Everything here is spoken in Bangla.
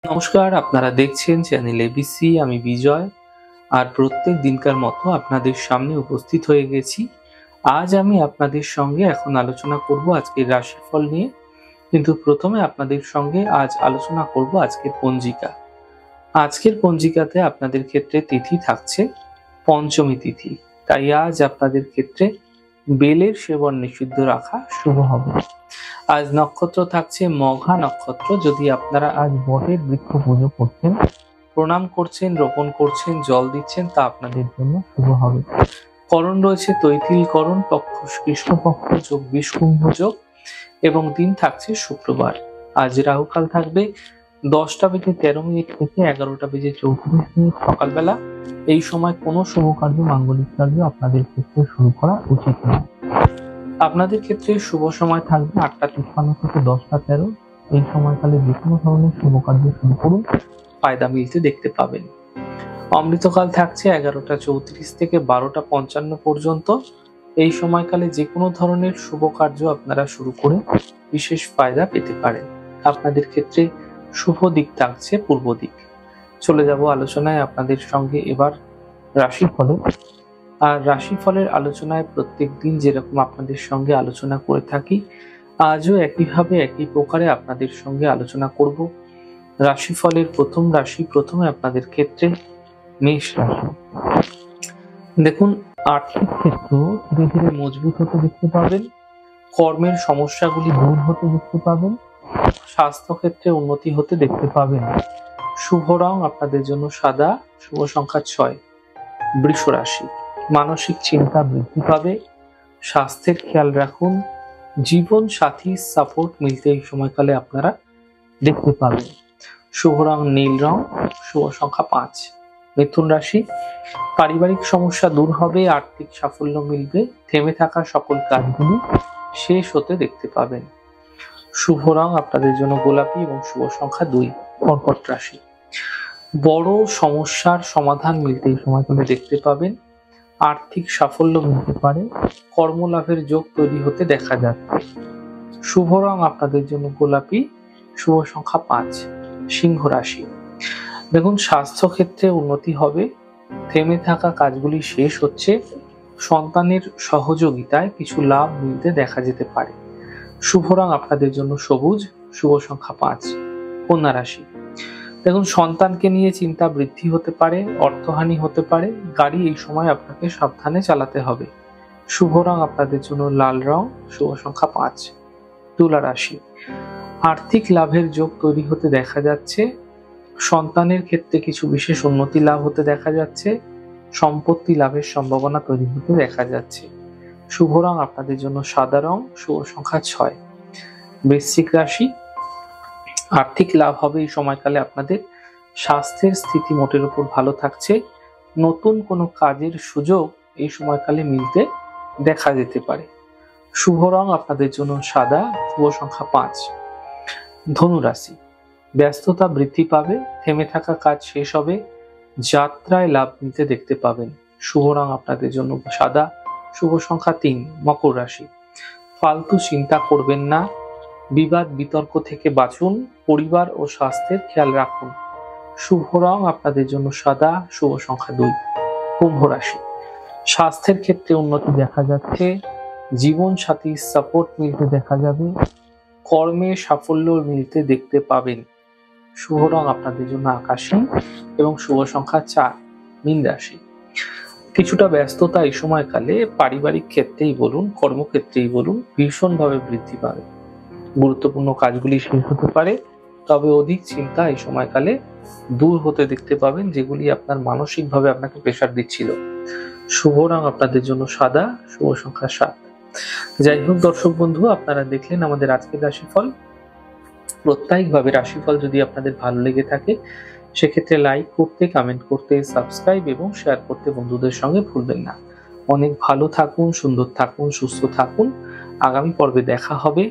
নমস্কার, আপনারা দেখছেন চ্যানেল এবিসি। আমি বিজয়। আর প্রত্যেক দিনকার মতো আপনাদের সামনে উপস্থিত হয়ে গেছি। আজ আমি আপনাদের সঙ্গে এখন আলোচনা করব আজকের রাশিফল নিয়ে। কিন্তু প্রথমে আপনাদের সঙ্গে আজ আলোচনা করব আজকের পঞ্জিকা। আজকের পঞ্জিকাতে আপনাদের ক্ষেত্রে তিথি থাকছে পঞ্চমী তিথি। তাই আজ আপনাদের ক্ষেত্রে বেলের সেবন নিষিদ্ধ রাখা শুভ হবে। আজ নক্ষত্র থাকছে মঘা নক্ষত্র। যদি আপনারা আজ বটের বৃক্ষ পুজো করছেন, প্রণাম করছেন, রোপণ করছেন, জল দিচ্ছেন, তা আপনাদের জন্য শুভ হবে। করণ রয়েছে তৈতিল করণ, পক্ষ কৃষ্ণপক্ষ যোগ বিষকুম্ভ যোগ এবং দিন থাকছে শুক্রবার। আজ রাহুকাল থাকবে 10টা বেজে 13 মিনিট থেকে 11টা বেজে 34 মিনিট সকালবেলা। এই সময় কোনো শুভ কার্য, মাঙ্গলিক কার্য আপনাদের ক্ষেত্রে শুরু করা উচিত নয়। আপনাদের ক্ষেত্রে শুভ সময় থাকবে 8টা 53 থেকে 10টা 13। এই সময়কালে যে কোনো ধরনের শুভ কার্য শুরু করুন, ফায়দা মিলতে দেখতে পাবেন। অমৃতকাল থাকছে 11টা 34 থেকে 12টা 55 পর্যন্ত। এই সময়কালে যে কোনো ধরনের শুভ কার্য আপনারা শুরু করে বিশেষ ফায়দা পেতে পারেন। আপনাদের ক্ষেত্রে শুভ দিক থাকছে পূর্ব দিক। চলে যাব আলোচনায় আপনাদের সঙ্গে এবার রাশিফলে। আর রাশিফলের আলোচনায় প্রত্যেক দিন যেরকম আপনাদের সঙ্গে আলোচনা করে থাকি, আজও একইভাবে একই প্রকারে আপনাদের সঙ্গে আলোচনা করব। রাশিফলের প্রথম রাশি, প্রথমে আপনাদের ক্ষেত্রে মেষ রাশি। দেখুন, আর্থিক ক্ষেত্র ধীরে ধীরে মজবুত হতে দেখতে পাবেন। কর্মের সমস্যাগুলি দূর হতে দেখতে পাবেন। স্বাস্থ্য ক্ষেত্রে উন্নতি হতে দেখতে পাবেন। শুভ রং আপনাদের জন্য সাদা, শুভ সংখ্যা 6। বৃষ রাশি, মানসিক চিন্তা বৃদ্ধি পাবে। স্বাস্থ্যের খেয়াল রাখুন। জীবন সাথী সাপোর্ট মিলতে এই সময়কালে আপনারা দেখতে পাবেন। শুভ রং নীল রং, শুভ সংখ্যা 5। মিথুন রাশি, পারিবারিক সমস্যা দূর হবে, আর্থিক সাফল্য মিলবে, থেমে থাকা সকল কাজগুলি শেষ হতে দেখতে পাবেন। শুভ রং আপনাদের জন্য গোলাপি এবং শুভ সংখ্যা 2। কর্কট রাশি, বড় সমস্যার সমাধান মিলতে এই সময়কালে দেখতে পাবেন। আর্থিক সাফল্য মিলতে পারে, কর্মলাভের যোগ তৈরি হতে দেখা যাচ্ছে। শুভ রং আপনাদের জন্য গোলাপি, শুভ সংখ্যা 5। সিংহ রাশি, দেখুন স্বাস্থ্য ক্ষেত্রে উন্নতি হবে, থেমে থাকা কাজগুলি শেষ হচ্ছে, সন্তানের সহযোগিতায় কিছু লাভ মিলতে দেখা যেতে পারে। শুভ রং আপনাদের জন্য সবুজ, শুভ সংখ্যা 5। কন্যা রাশি, দেখুন সন্তানকে নিয়ে চিন্তা বৃদ্ধি হতে পারে, অর্থহানি হতে পারে, গাড়ি এই সময় আপনাকে সাবধানে চালাতে হবে। শুভ রং আপনাদের জন্য লাল রং, শুভ সংখ্যা 5। তুলা রাশি, আর্থিক লাভের যোগ তৈরি হতে দেখা যাচ্ছে, সন্তানের ক্ষেত্রে কিছু বিশেষ উন্নতি লাভ হতে দেখা যাচ্ছে, সম্পত্তি লাভের সম্ভাবনা তৈরি হতে দেখা যাচ্ছে। শুভ রং আপনাদের জন্য সাদা রং, শুভ সংখ্যা 6। বৃশ্চিক রাশি, আর্থিক লাভ হবে এই সময়কালে আপনাদের। স্বাস্থ্যের স্থিতি মোটের উপর ভালো থাকছে, নতুন কোনো কাজের সুযোগ এই সময়কালে মিলতে দেখা যেতে পারে। শুভ রং আপনাদের জন্য সাদা, শুভ সংখ্যা 5। ধনু রাশি, ব্যস্ততা বৃদ্ধি পাবে, থেমে থাকা কাজ শেষ হবে, যাত্রায় লাভ নিতে দেখতে পাবেন। শুভ রং আপনাদের জন্য সাদা, শুভ সংখ্যা 3। মকর রাশি, ফালতু চিন্তা করবেন না, বিবাদ বিতর্ক থেকে বাঁচুন, পরিবার ও স্বাস্থ্যের খেয়াল রাখুন। শুভ রং আপনাদের জন্য সাদা, শুভ সংখ্যা 2। কুম্ভ রাশি, স্বাস্থ্যের ক্ষেত্রে উন্নতি দেখা যাচ্ছে, জীবন সাথী সাপোর্ট মিলতে দেখা যাবে, কর্মে সাফল্য মিলতে দেখতে পাবেন। শুভ রং আপনাদের জন্য আকাশী এবং শুভ সংখ্যা 4। মীন রাশি, কিছুটা ব্যস্ততা এই সময়কালে পারিবারিক ক্ষেত্রেই বলুন, কর্মক্ষেত্রেই বলুন, ভীষণভাবে বৃদ্ধি পাবে। গুরুত্বপূর্ণ কাজগুলি শেষ হতে পারে, তবে অধিক চিন্তা এই সময়কালে দূর হতে দেখতে পাবেন, যেগুলি আপনার মানসিকভাবে আপনাকে প্রেসার দিচ্ছিল। শুভ রং আপনাদের জন্য সাদা, শুভ সংখ্যা 7। যাই হোক দর্শক বন্ধু, আপনারা দেখলেন আমাদের আজকের রাশিফল। প্রত্যেকভাবে রাশিফল যদি আপনাদের ভালো লেগে থাকে, সেক্ষেত্রে লাইক করতে, কমেন্ট করতে, সাবস্ক্রাইব এবং শেয়ার করতে বন্ধুদের সঙ্গে ভুলবেন না। অনেক ভালো থাকুন, সুন্দর থাকুন, সুস্থ থাকুন। আগামী পর্বে দেখা হবে।